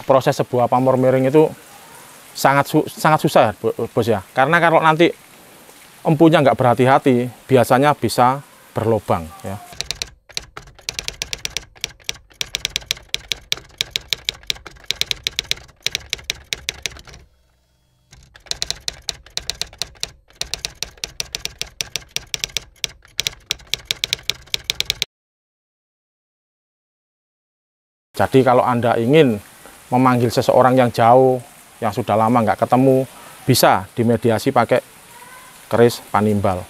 proses sebuah pamor miring itu sangat susah ya bos ya, karena kalau nanti empunya nggak berhati-hati biasanya bisa berlubang ya. Jadi kalau Anda ingin memanggil seseorang yang jauh, yang sudah lama nggak ketemu, bisa dimediasi pakai keris panimbal.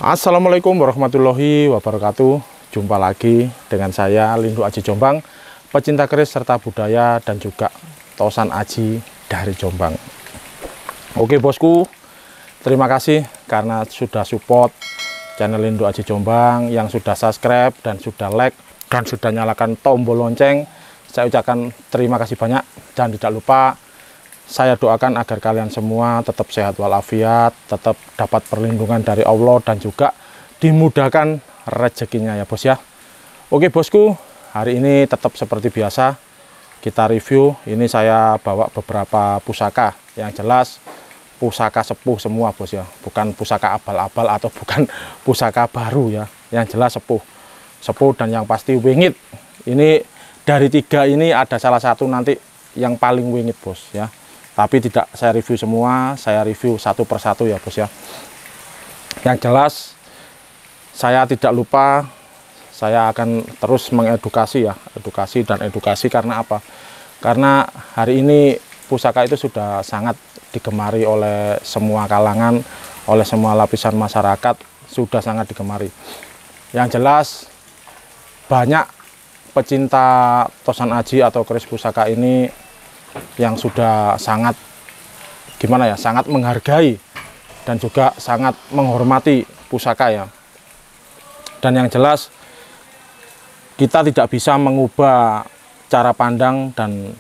Assalamualaikum warahmatullahi wabarakatuh. Jumpa lagi dengan saya Lindu Aji Jombang, pecinta keris serta budaya dan juga Tosan Aji dari Jombang. Oke bosku, terima kasih karena sudah support channel Lindu Aji Jombang, yang sudah subscribe dan sudah like dan sudah nyalakan tombol lonceng. Saya ucapkan terima kasih banyak, dan tidak lupa saya doakan agar kalian semua tetap sehat walafiat, tetap dapat perlindungan dari Allah, dan juga dimudahkan rezekinya ya bos ya. Oke bosku, hari ini tetap seperti biasa kita review. Ini saya bawa beberapa pusaka, yang jelas pusaka sepuh semua bos ya, bukan pusaka abal-abal atau bukan pusaka baru ya, yang jelas sepuh dan yang pasti wingit. Ini dari 3 ini ada salah satu nanti yang paling wingit bos ya. Tapi tidak saya review semua, saya review satu persatu ya bos ya. Yang jelas saya tidak lupa, saya akan terus mengedukasi ya, edukasi karena apa? Karena hari ini pusaka itu sudah sangat digemari oleh semua kalangan, oleh semua lapisan masyarakat, sudah sangat digemari. Yang jelas banyak pecinta Tosan Aji atau keris pusaka ini yang sudah sangat sangat menghargai dan juga sangat menghormati pusaka ya. Dan yang jelas kita tidak bisa mengubah cara pandang dan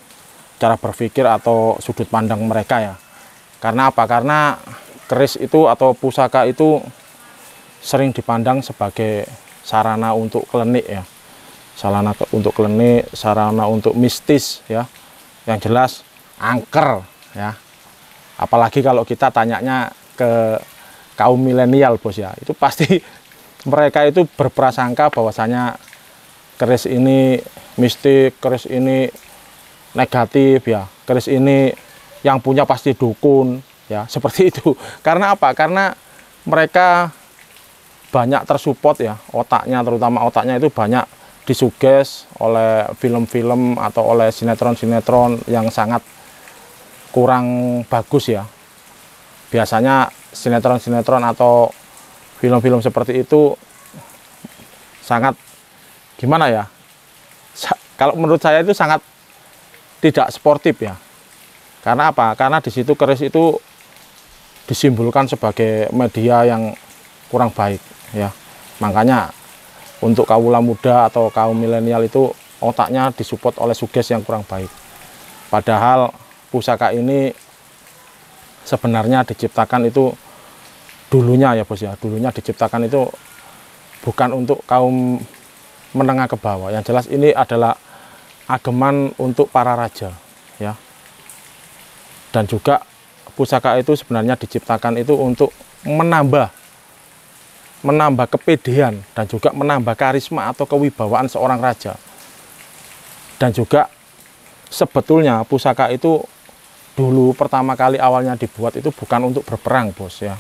cara berpikir atau sudut pandang mereka ya. Karena apa? Karena keris itu atau pusaka itu sering dipandang sebagai sarana untuk klinik ya. Sarana untuk klinik, sarana untuk mistis ya. Yang jelas angker ya, apalagi kalau kita tanyanya ke kaum milenial bos ya, itu pasti mereka itu berprasangka bahwasanya keris ini mistik, keris ini negatif ya, keris ini yang punya pasti dukun ya, seperti itu. Karena apa? Karena mereka banyak tersupport ya, otaknya, terutama otaknya itu banyak disuges oleh film-film atau oleh sinetron-sinetron yang sangat kurang bagus ya. Biasanya sinetron-sinetron atau film-film seperti itu sangat gimana ya, kalau menurut saya itu sangat tidak sportif ya. Karena apa? Karena di situ keris itu disimbolkan sebagai media yang kurang baik ya. Makanya untuk kawula muda atau kaum milenial itu otaknya disupport oleh suges yang kurang baik. Padahal pusaka ini sebenarnya diciptakan itu dulunya ya bos ya, dulunya diciptakan itu bukan untuk kaum menengah ke bawah. Yang jelas ini adalah ageman untuk para raja ya. Dan juga pusaka itu sebenarnya diciptakan itu untuk menambah kepedean dan juga menambah karisma atau kewibawaan seorang raja. Dan juga sebetulnya pusaka itu dulu pertama kali awalnya dibuat itu bukan untuk berperang bos ya.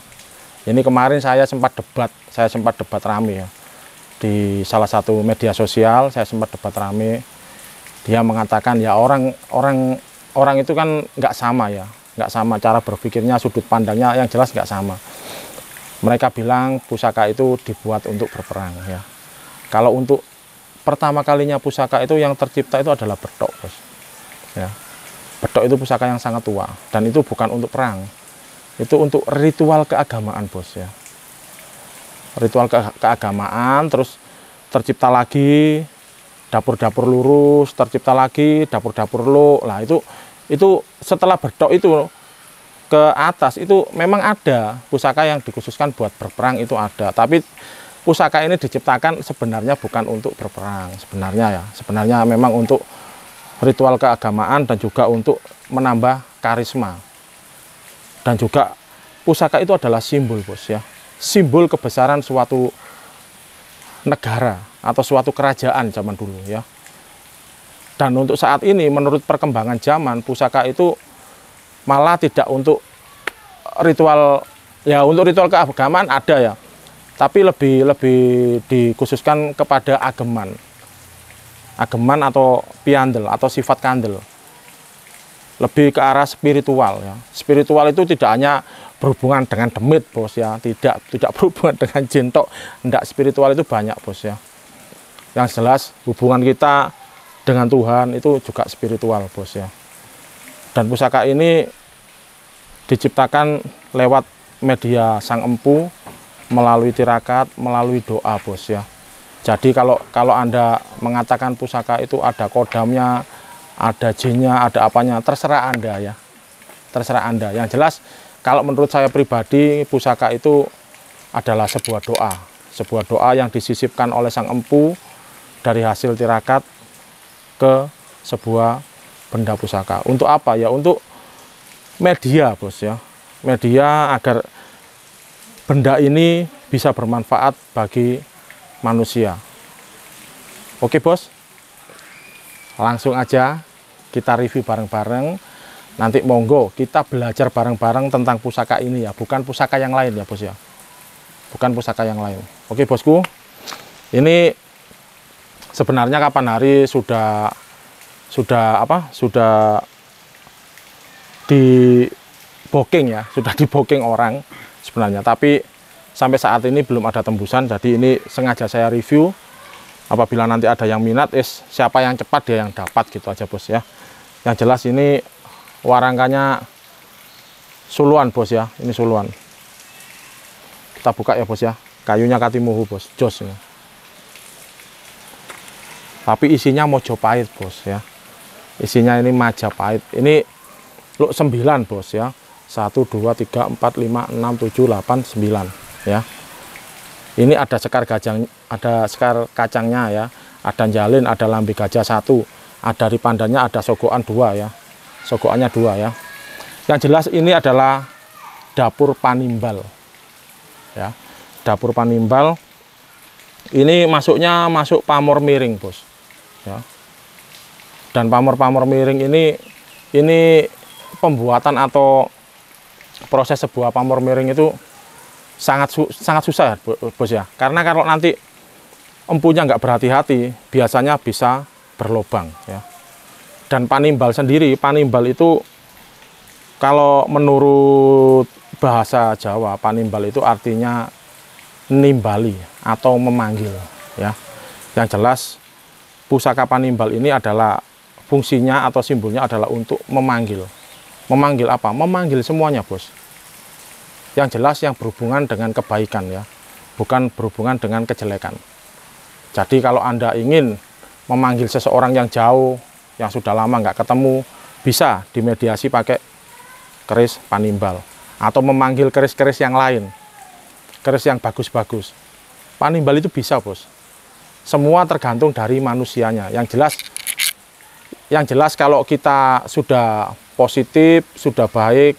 Ini kemarin saya sempat debat rame ya di salah satu media sosial. Saya sempat debat rame, dia mengatakan ya orang itu kan nggak sama ya, nggak sama cara berpikirnya, sudut pandangnya yang jelas nggak sama. Mereka bilang pusaka itu dibuat untuk berperang ya. Kalau untuk pertama kalinya pusaka itu yang tercipta itu adalah bedok bos ya. Bedok itu pusaka yang sangat tua dan itu bukan untuk perang, itu untuk ritual keagamaan bos ya. Ritual keagamaan, terus tercipta lagi dapur-dapur lurus, tercipta lagi dapur-dapur lo. Nah itu setelah bedok itu ke atas itu memang ada pusaka yang dikhususkan buat berperang, itu ada. Tapi pusaka ini diciptakan sebenarnya bukan untuk berperang sebenarnya ya. Sebenarnya memang untuk ritual keagamaan dan juga untuk menambah karisma. Dan juga pusaka itu adalah simbol bos ya. Simbol kebesaran suatu negara atau suatu kerajaan zaman dulu ya. Dan untuk saat ini menurut perkembangan zaman, pusaka itu malah tidak untuk ritual ya, untuk ritual keagamaan ada ya, tapi lebih dikhususkan kepada ageman atau piandel atau sifat kandel, lebih ke arah spiritual ya. Spiritual itu tidak hanya berhubungan dengan demit bos ya, tidak berhubungan dengan jentok, enggak. Spiritual itu banyak bos ya. Yang jelas hubungan kita dengan Tuhan itu juga spiritual bos ya. Dan pusaka ini diciptakan lewat media Sang Empu, melalui tirakat, melalui doa bos ya. Jadi kalau Anda mengatakan pusaka itu ada kodamnya, ada jinnya, ada apanya, terserah Anda ya. Terserah Anda. Yang jelas kalau menurut saya pribadi, pusaka itu adalah sebuah doa yang disisipkan oleh Sang Empu dari hasil tirakat ke sebuah benda pusaka. Untuk apa ya? Untuk media bos ya. Media agar benda ini bisa bermanfaat bagi manusia. Oke bos, langsung aja kita review bareng-bareng. Nanti monggo kita belajar bareng-bareng tentang pusaka ini ya, bukan pusaka yang lain ya bos ya, bukan pusaka yang lain. Oke bosku, ini sebenarnya kapan hari sudah di booking ya, sudah di booking orang sebenarnya, tapi sampai saat ini belum ada tembusan. Jadi ini sengaja saya review, apabila nanti ada yang minat, siapa yang cepat dia yang dapat gitu aja bos ya. Yang jelas ini warangkanya suluan bos ya, ini suluan. Kita buka ya bos ya, kayunya katimuhu bos, jos ini. Tapi isinya Mojopahit bos ya, isinya ini Majapahit. Ini luk 9 bos ya, 1 2 3 4 5 6 7 8 9 ya. Ini ada sekar kacangnya ya, ada jalin, ada lambe gajah 1, ada ripandannya, ada sogokan 2 ya. Sogokannya 2 ya. Yang jelas ini adalah dapur Panimbal ya. Dapur Panimbal ini masuk pamor miring bos ya. Dan pamor miring ini pembuatan atau proses sebuah pamor miring itu sangat susah ya bos ya. Karena kalau nanti empunya nggak berhati-hati, biasanya bisa berlobang ya. Dan Panimbal sendiri, Panimbal itu kalau menurut bahasa Jawa, Panimbal itu artinya nimbali atau memanggil ya. Yang jelas pusaka Panimbal ini adalah fungsinya atau simbolnya adalah untuk memanggil. Memanggil apa? Memanggil semuanya bos. Yang jelas yang berhubungan dengan kebaikan ya, bukan berhubungan dengan kejelekan. Jadi kalau Anda ingin memanggil seseorang yang jauh, yang sudah lama nggak ketemu, bisa dimediasi pakai keris Panimbal atau memanggil keris-keris yang lain keris yang bagus-bagus. Panimbal itu bisa, bos. Semua tergantung dari manusianya. Yang jelas kalau kita sudah positif, sudah baik,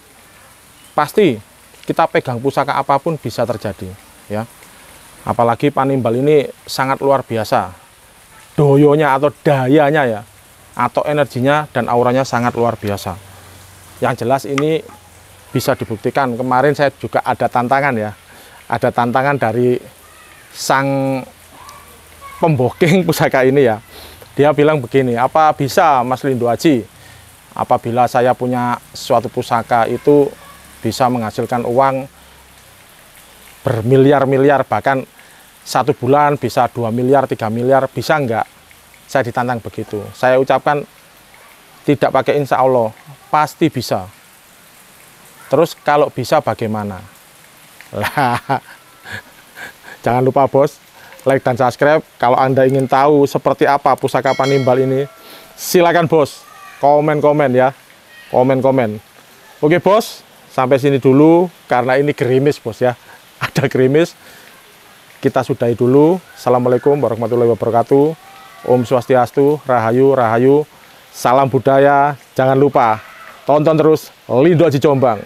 pasti kita pegang pusaka apapun bisa terjadi, ya. Apalagi panimbal ini sangat luar biasa. Doyonya atau dayanya ya, atau energinya dan auranya sangat luar biasa. Yang jelas ini bisa dibuktikan. Kemarin saya juga ada tantangan ya. Ada tantangan dari sang pemboking pusaka ini ya. Dia bilang begini, apa bisa Mas Lindro Aji, apabila saya punya suatu pusaka itu bisa menghasilkan uang bermiliar-miliar, bahkan 1 bulan bisa 2 miliar, 3 miliar, bisa enggak? Saya ditantang begitu. Saya ucapkan tidak pakai insya Allah, pasti bisa. Terus kalau bisa bagaimana? Lah, jangan lupa bos, like dan subscribe. Kalau Anda ingin tahu seperti apa pusaka panimbal ini, silakan bos, komen-komen ya, komen-komen. Oke bos, sampai sini dulu karena ini gerimis bos ya, ada gerimis. Kita sudahi dulu. Assalamualaikum warahmatullahi wabarakatuh. Om Swastiastu, Rahayu, Rahayu. Salam budaya. Jangan lupa tonton terus Lindro Aji Jombang.